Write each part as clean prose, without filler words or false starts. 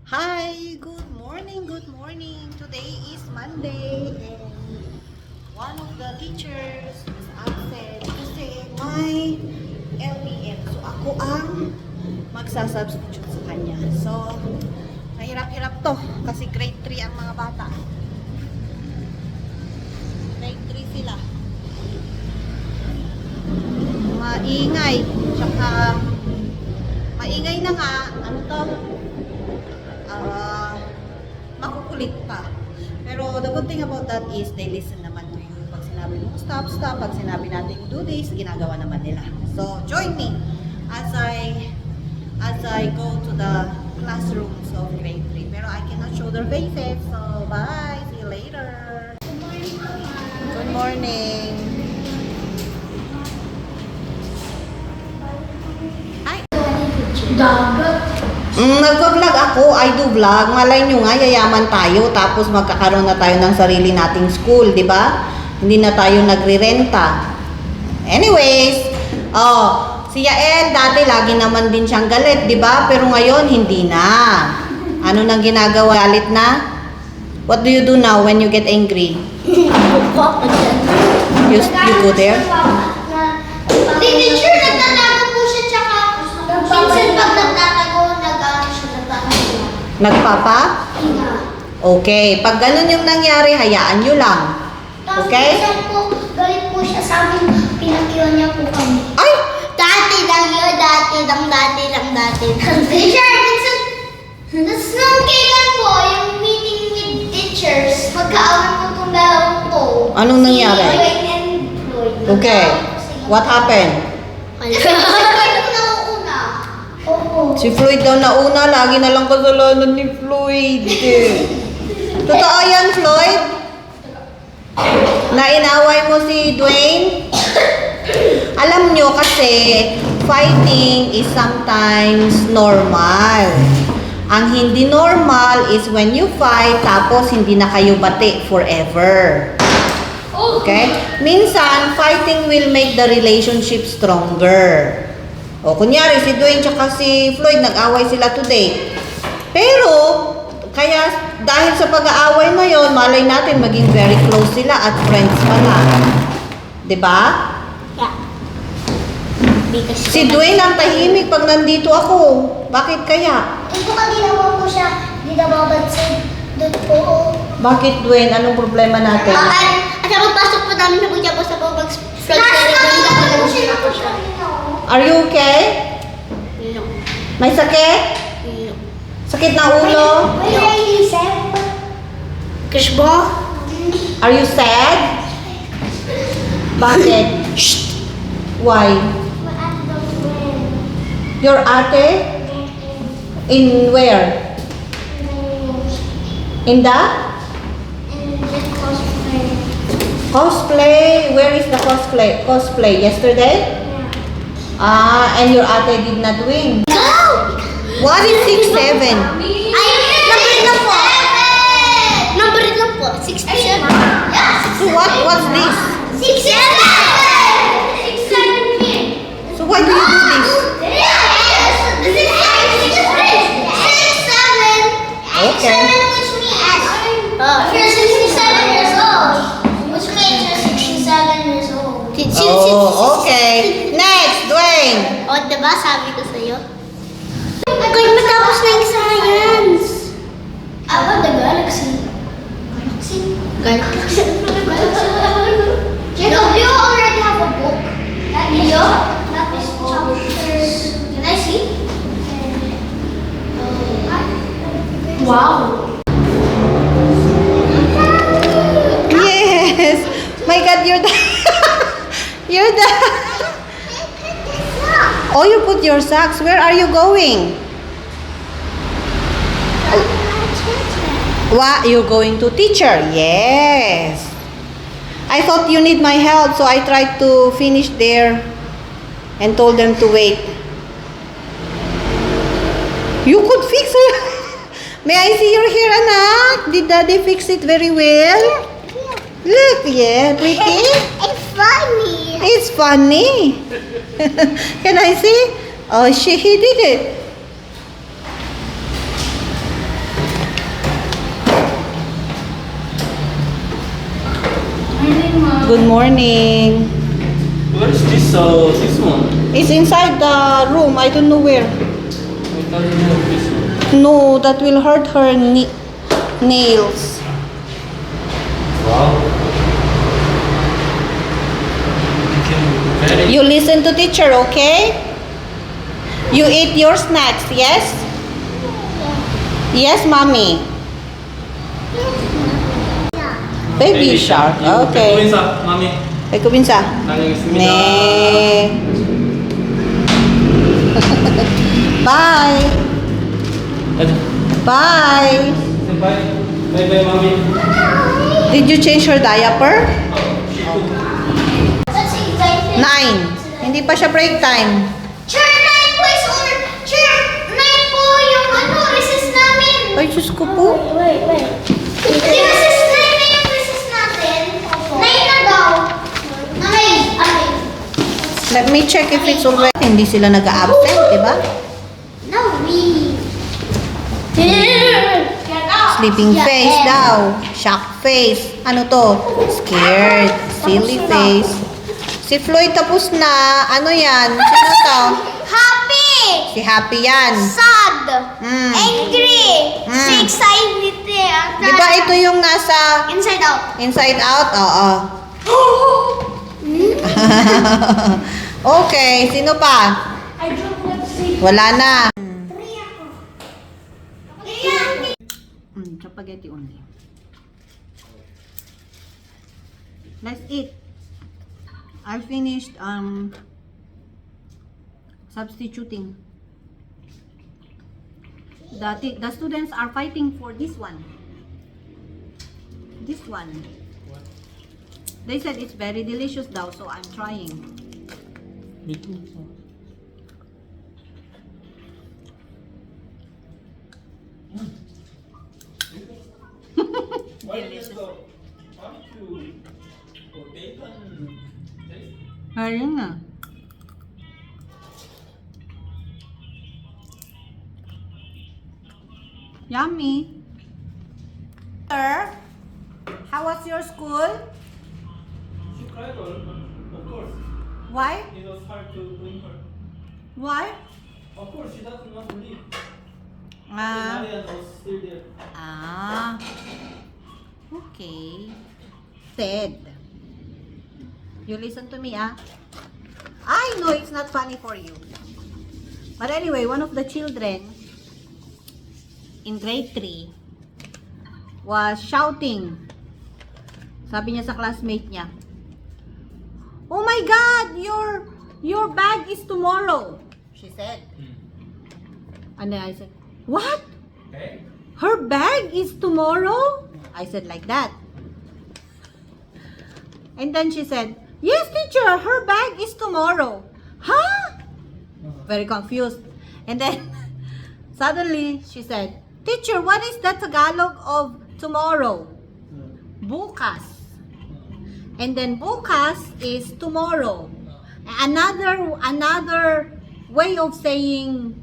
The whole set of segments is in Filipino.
Hi, good morning, good morning. Today is Monday and one of the teachers is absent kasi may LPM. So ako ang magsasubstitute sa kanya. So, mahirap-hirap to kasi grade 3 ang mga bata. Grade 3 sila. Maingay. Tsaka, maingay na nga. Ano to? Makukulit pa. Pero the good thing about that is they listen naman to you. Pag sinabi mo stop, stop. Pag sinabi natin do this, ginagawa naman nila. So join me as I go to the classrooms of grade 3. Pero I cannot show their faces. So bye. See you later. Good morning. Hi. Nag-vlog ako, I do vlog. Malay nyo nga, yayaman tayo. Tapos magkakaroon na tayo ng sarili nating school, di ba? Hindi na tayo nagre-renta. Anyways, si Yael, dati lagi naman din siyang galit, di ba? Pero ngayon, hindi na. Ano nang ginagawa? Galit na? What do you do now when you get angry? You go there? Teacher, nagtatago po siya, tsaka minsan pag nagtatago, nag-ano siya, nagtatago. Nagpapa? Okay. Pag ganun yung nangyari, hayaan nyo lang. Okay? Tapos minsan po, galit po siya sa amin, pinakiwan niya po kami. Ay! Dati lang yun, dati lang. Teacher, minsan, tapos nung kailan po, yung meeting with teachers, magkaawin po itong dalawang po. Anong nangyari? Si Wayne and Floyd. Okay. What happened? Si Floyd po nauuna. Opo. Si Floyd daw nauna, lagi na lang kasalanan ni Floyd. Totoo yan, Floyd? Na inaway mo si Dwayne? Alam nyo kasi, fighting is sometimes normal. Ang hindi normal is when you fight, tapos hindi na kayo bati forever. Okay? Minsan, fighting will make the relationship stronger. O, kunyari, si Dwayne tsaka si Floyd, nag-away sila today. Pero, kaya dahil sa pag-aaway na yon, malay natin maging very close sila at friends pa na. Diba? Yeah. Because Si Dwayne ang tahimik pag nandito ako. Bakit kaya? ito kanina mo po siya, hindi na babansin. Doon po. Bakit, Dwayne? Anong problema natin? At sa pagpasok po namin na po siya po sa pag-front po siya. Are you okay? No. May sakit? No. Sakit ng ulo? Where are you, Sam? Krishbo? Are you sad? Bakit? Shh! Why? Your ate? In where? In the? Cosplay? Where is the cosplay? Cosplay? Yesterday? And your ate did not win. No! What is 6'7"? Ay, number lang po. Number lang po. 67. So what's this? 67! 67! So why do you do this? Okay. You're 67 years old. Which means you're 67 years old. Oh, okay. Next, Dwayne. O, diba sabi ko sa'yo? Kaya matapos na yung science. The galaxy. Galaxy? Jacob, you already have a book. That is chapters. Can I see? Wow. Yes. My God, you're the... you're the... Oh, you put your socks. Where are you going? What? You're going to teacher? Yes. I thought you need my help, so I tried to finish there and told them to wait. You could fix it. May I see your hair, anak? Did Daddy fix it very well? Look, yeah, pretty. It's funny. It's funny. Can I see? Oh, he did it. Good morning. Where is this one? It's inside the room. I don't know where. I thought you had this one. No, that will hurt her nails. Wow. You can very You listen to teacher, okay? You eat your snacks, yes? Yes, mommy. Baby shark. Okay. Kuminsa, mami. Ay, kubinsa. nangingismita. Ne. Bye. Bye. Say bye. Bye bye, mami. Did you change her diaper? That's exciting. 9. Hindi pa siya break time. Chair 9 po is over. Chair 9 po yung recess namin. Ay, Diyos ko po. Wait. Di ba sis 9 na yung recess natin? 9 na daw. Okay. Let me check if it's already. Hindi sila nag-absent, di ba? No, we. Get out. Sleeping face daw. Shock face. Ano to? Scared. Silly face. Si Floyd tapos na. Ano yan? Sino to? Happy. Si Happy yan. Sad. Mm. Angry. Mm. Excited. Di ba ito yung nasa Inside out. inside out? Oo. Okay. Sino pa? I don't want to see. Wala na. Yeah. Spaghetti only. Let's eat. I finished substituting. The students are fighting for this one. This one. They said it's very delicious daw, so I'm trying. Me too. Delicious. Ayun na. Yummy. Sir, how was your school? She cried all, of course. Why? It was hard to bring her. Why? Of course, she doesn't want to leave. Ah. Marian was still there. Ah. Okay. Ted. You listen to me, ah. I know it's not funny for you. But anyway, one of the children in grade 3 was shouting. Sabi niya sa classmate niya, "Oh my God, your bag is tomorrow," she said. And then I said, "What? Okay. Her bag is tomorrow?" I said like that. And then she said, "Yes, teacher, her bag is tomorrow." Huh? Very confused. And then suddenly she said, "Teacher, what is the Tagalog of tomorrow?" Bukas. And then bukas is tomorrow. Another way of saying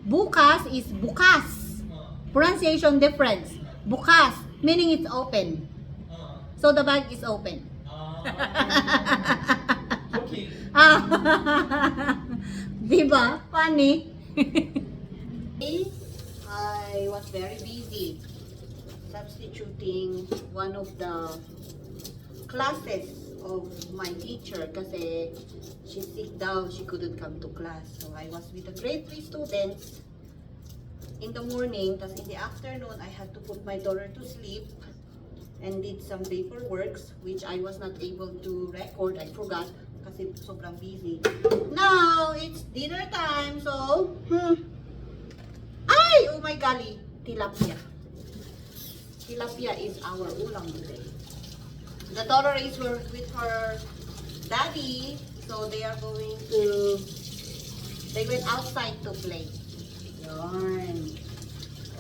bukas is bukas. Pronunciation difference. Bukas, meaning it's open. So the bag is open. Okay. Diba? Funny. I was very busy substituting one of the classes of my teacher kasi she's sick daw, she couldn't come to class. So I was with the grade 3 students in the morning, tas in the afternoon I had to put my daughter to sleep and did some paperwork which I was not able to record. I forgot kasi sobrang busy. Now it's dinner time, so ay, oh my golly, tilapia. Tilapia is our ulam today. The daughter is with her daddy, so they went outside to play. Yarn.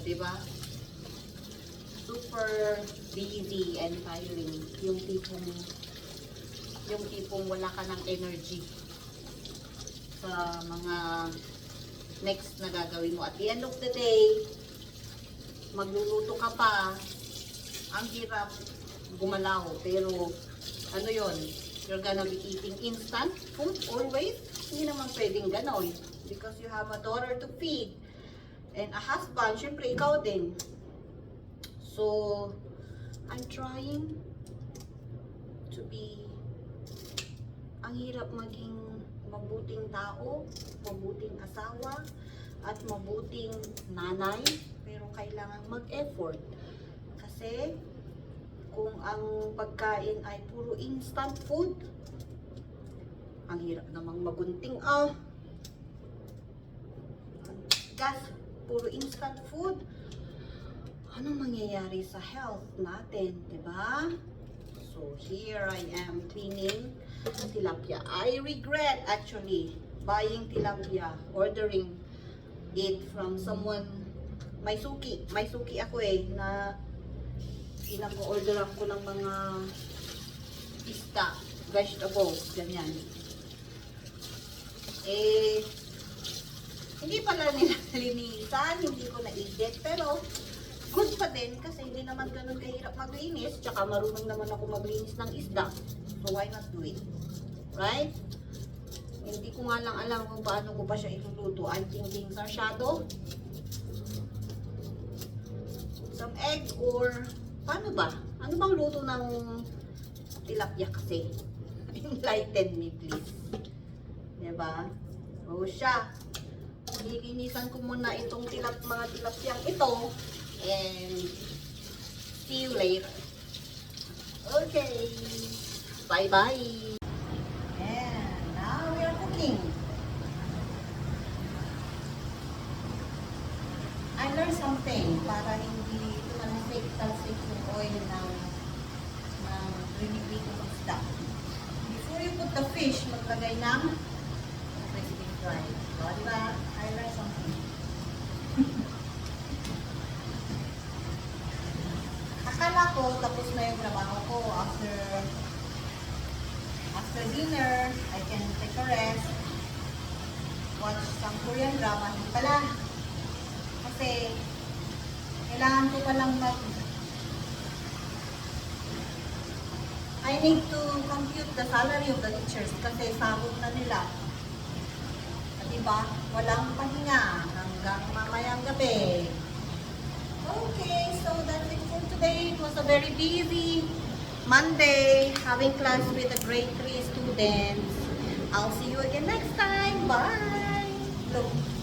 Diba? Super busy and tiring. Yung tipong wala ka ng energy sa mga next na gagawin mo. At the end of the day, magluluto ka pa, ang hirap gumalaw, pero Ano yon? You're gonna be eating instant food always? Hindi naman pwedeng ganon. Because you have a daughter to feed. And a husband, syempre ikaw din. So, I'm trying to be, ang hirap maging mabuting tao, mabuting asawa, at mabuting nanay. Pero kailangan mag-effort. Kasi, kung ang pagkain ay puro instant food, ang hirap namang magunting gas, puro instant food, anong mangyayari sa health natin, di ba? So, here I am cleaning tilapia. I regret actually buying tilapia, ordering it from someone, may suki ako na pinag-orderan ko ng mga isda, vegetables, ganyan. Hindi pala nila linisan, hindi ko na-edit, pero good pa din kasi hindi naman ganun kahirap maglinis, tsaka marunong naman ako maglinis ng isda. So why not do it? Right? Hindi ko nga lang alam kung paano ko pa siya iluluto. I'm thinking sarsyado, some egg, or paano ba? Ano bang luto ng tilapia kasi? Enlighten me please. Diba? O siya. Lilinisan ko muna itong mga tilapyang ito. And see you later. Okay. Bye-bye. And now we are cooking. I learned something para hindi talsik yung oil ng rinipitong isda. Before you put the fish, maglagay ng crispy fry. So, diba? I learned something. Akala ko, tapos na yung trabaho ko. After dinner, I can take a rest, watch some Korean drama. Hindi pala. Kasi, kailangan ko palang I need to compute the salary of the teachers kasi sahod na nila. Diba? Walang pahinga hanggang mamayang gabi. Okay, so that's it for today. It was a very busy Monday, having class with the grade 3 students. I'll see you again next time. Bye! Look.